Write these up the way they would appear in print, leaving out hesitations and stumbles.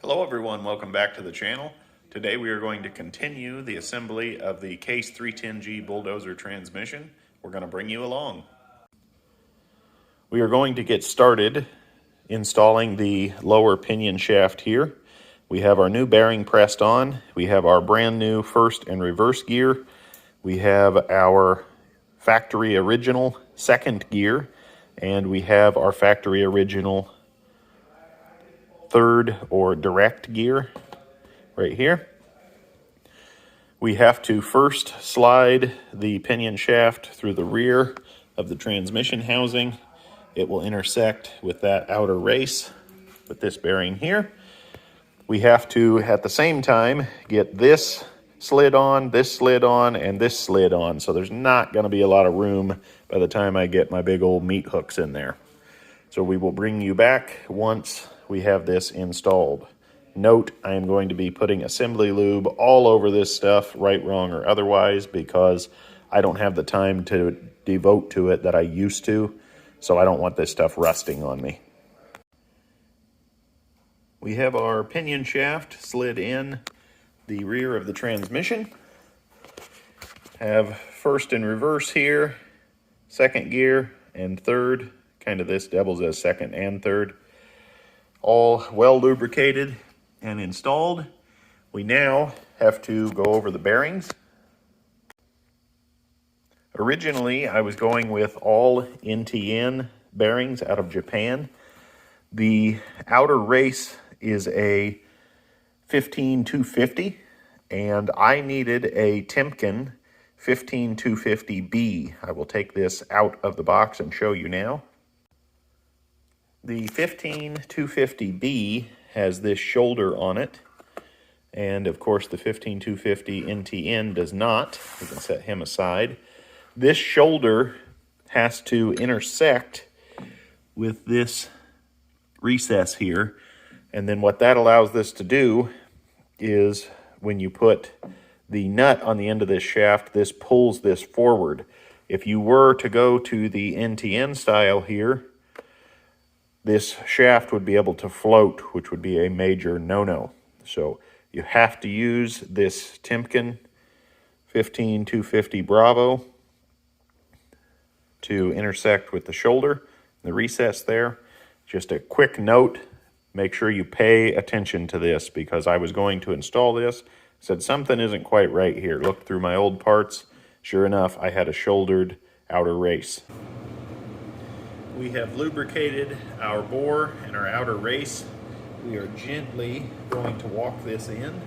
Hello everyone, welcome back to the channel. Today we are going to continue the assembly of the Case 310G Bulldozer transmission. We're going to bring you along. We are going to get started installing the lower pinion shaft here. We have our new bearing pressed on. We have our brand new first and reverse gear. We have our factory original second gear, and we have our factory original third or direct gear right here. We have to first slide the pinion shaft through the rear of the transmission housing. It will intersect with that outer race with this bearing here. We have to, at the same time, get this slid on, and this slid on. So there's not going to be a lot of room by the time I get my big old meat hooks in there. So we will bring you back once we have this installed. Note, I am going to be putting assembly lube all over this stuff, right, wrong, or otherwise, because I don't have the time to devote to it that I used to, so I don't want this stuff rusting on me. We have our pinion shaft slid in the rear of the transmission. Have first and reverse here, second gear, and third. Kind of this doubles as second and third. All well lubricated and installed. We now have to go over the bearings. Originally, I was going with all NTN bearings out of Japan. The outer race is a 15250, and I needed a Timken 15250B. I will take this out of the box and show you now. The 15250B has this shoulder on it, and of course the 15250 NTN does not. We can set him aside. This shoulder has to intersect with this recess here, and then what that allows this to do is when you put the nut on the end of this shaft, this pulls this forward. If you were to go to the NTN style here, this shaft would be able to float, which would be a major no-no. So you have to use this Timken 15250 Bravo to intersect with the shoulder, the recess there. Just a quick note, make sure you pay attention to this, because I was going to install this, said something isn't quite right here. Looked through my old parts. Sure enough, I had a shouldered outer race. We have lubricated our bore and our outer race. We are gently going to walk this in.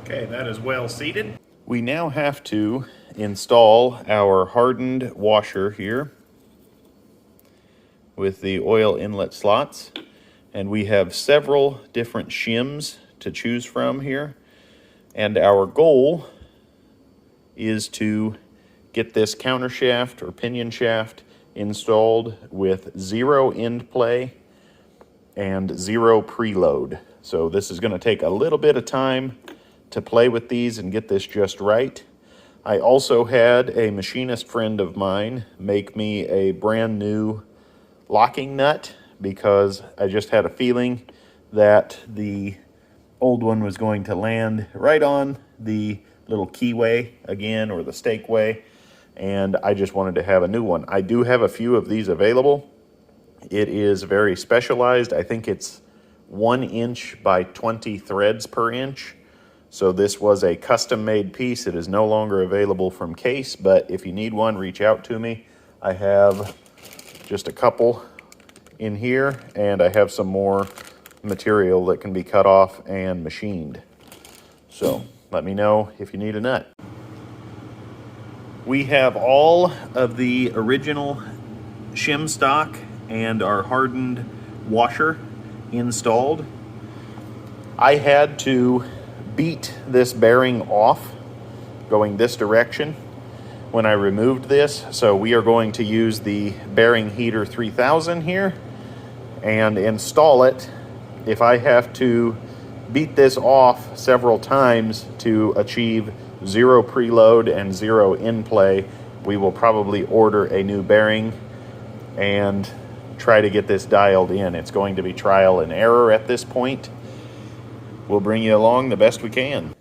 Okay, that is well seated. We now have to install our hardened washer here with the oil inlet slots, and we have several different shims to choose from here, and our goal is to get this counter shaft or pinion shaft installed with 0 end play and 0 preload. So this is going to take a little bit of time to play with these and get this just right. I also had a machinist friend of mine make me a brand new locking nut, because I just had a feeling that the old one was going to land right on the little keyway again, or the stakeway, and I just wanted to have a new one. I do have a few of these available. It is very specialized. I think it's 1 inch by 20 threads per inch. So this was a custom-made piece. It is no longer available from Case, but if you need one, reach out to me. I have just a couple in here, and I have some more material that can be cut off and machined. So let me know if you need a nut. We have all of the original shim stock and our hardened washer installed. I had to beat this bearing off going this direction when I removed this. So we are going to use the bearing heater 3000 here and install it. If I have to beat this off several times to achieve 0 preload and 0 in play, we will probably order a new bearing and try to get this dialed in. It's going to be trial and error at this point. We'll bring you along the best we can.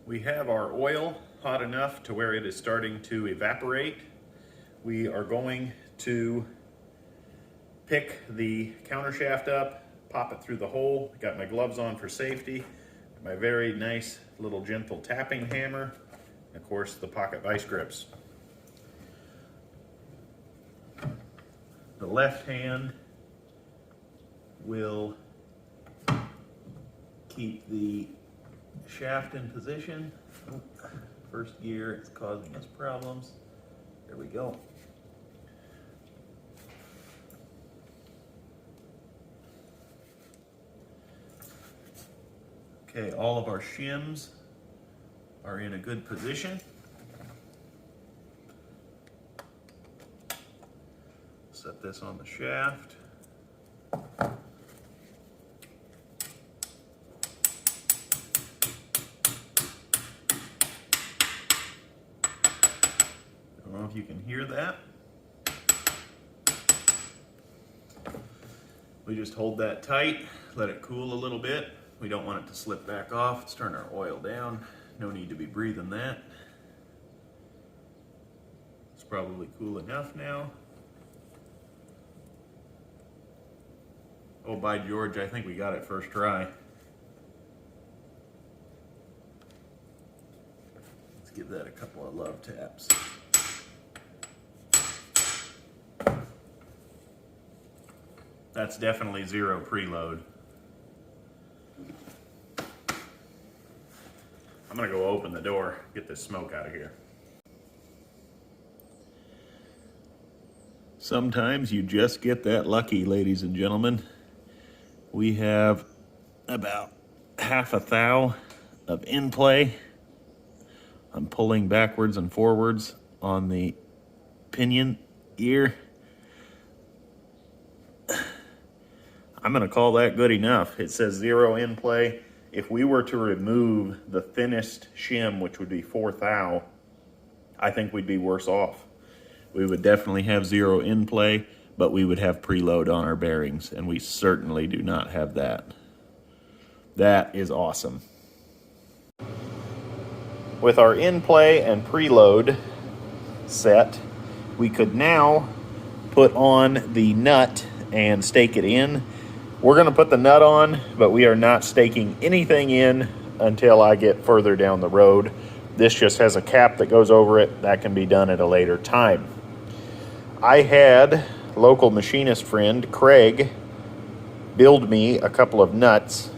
We have our oil hot enough to where it is starting to evaporate. We are going to pick the counter shaft up, pop it through the hole. Got my gloves on for safety, my very nice little gentle tapping hammer, and of course the pocket vice grips. The left hand will keep the shaft in position. Oh, first gear, it's causing us problems. There we go. Okay, all of our shims are in a good position. Set this on the shaft. I don't know if you can hear that. We just hold that tight, let it cool a little bit. We don't want it to slip back off. Let's turn our oil down. No need to be breathing that. It's probably cool enough now. Oh, by George, I think we got it first try. Let's give that a couple of love taps. That's definitely 0 preload. I'm gonna go open the door, get this smoke out of here. Sometimes you just get that lucky, ladies and gentlemen. We have about half a thou of in play. I'm pulling backwards and forwards on the pinion ear. I'm gonna call that good enough. It says 0 in play. If we were to remove the thinnest shim, which would be 4 thou, I think we'd be worse off. We would definitely have 0 in play, but we would have preload on our bearings, and we certainly do not have that. That is awesome. With our in play and preload set, we could now put on the nut and stake it in. We're gonna put the nut on, but we are not staking anything in until I get further down the road. This just has a cap that goes over it. That can be done at a later time. I had local machinist friend Craig build me a couple of nuts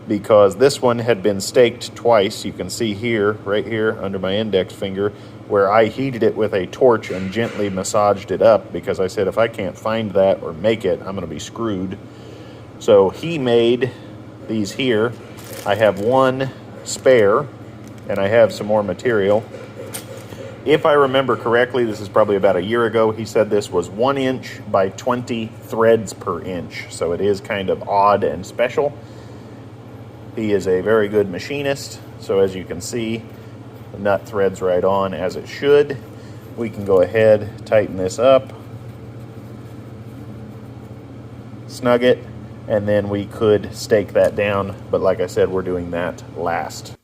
because this one had been staked twice. You can see here, right here under my index finger, where I heated it with a torch and gently massaged it up because I said if I can't find that or make it, I'm gonna be screwed. So he made these here. I have one spare and I have some more material. If I remember correctly, this is probably about a year ago, he said this was 1 inch by 20 threads per inch. So it is kind of odd and special. He is a very good machinist. So as you can see, the nut threads right on as it should. We can go ahead, tighten this up, snug it, and then we could stake that down. But like I said, we're doing that last.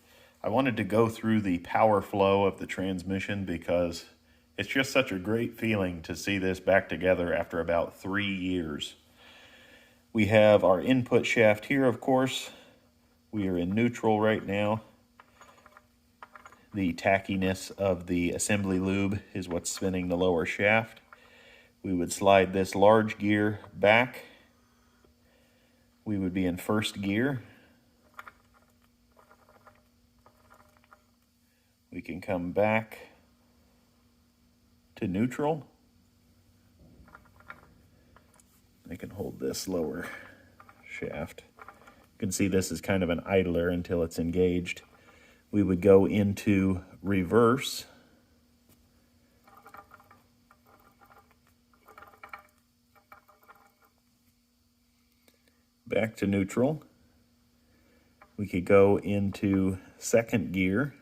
I wanted to go through the power flow of the transmission because it's just such a great feeling to see this back together after about 3 years. We have our input shaft here, of course. We are in neutral right now. The tackiness of the assembly lube is what's spinning the lower shaft. We would slide this large gear back. We would be in first gear. We can come back to neutral. I can hold this lower shaft. You can see this is kind of an idler until it's engaged. We would go into reverse. back to neutral. We could go into second gear.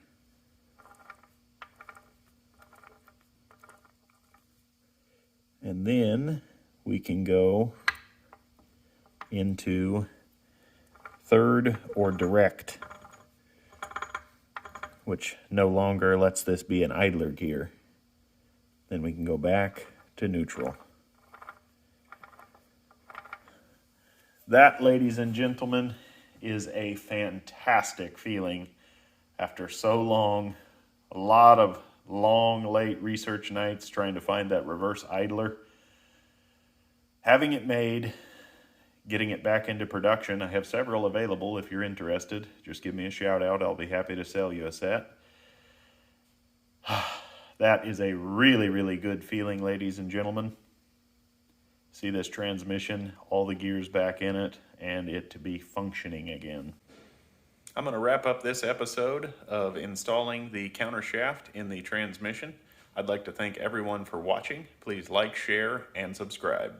And then we can go into third or direct, which no longer lets this be an idler gear. Then we can go back to neutral. That, ladies and gentlemen, is a fantastic feeling after so long. A lot of long, late research nights trying to find that reverse idler. Having it made, getting it back into production. I have several available if you're interested. Just give me a shout out. I'll be happy to sell you a set. That is a really, really good feeling, ladies and gentlemen. See this transmission, all the gears back in it, and it to be functioning again. I'm going to wrap up this episode of installing the counter shaft in the transmission. I'd like to thank everyone for watching. Please like, share, and subscribe.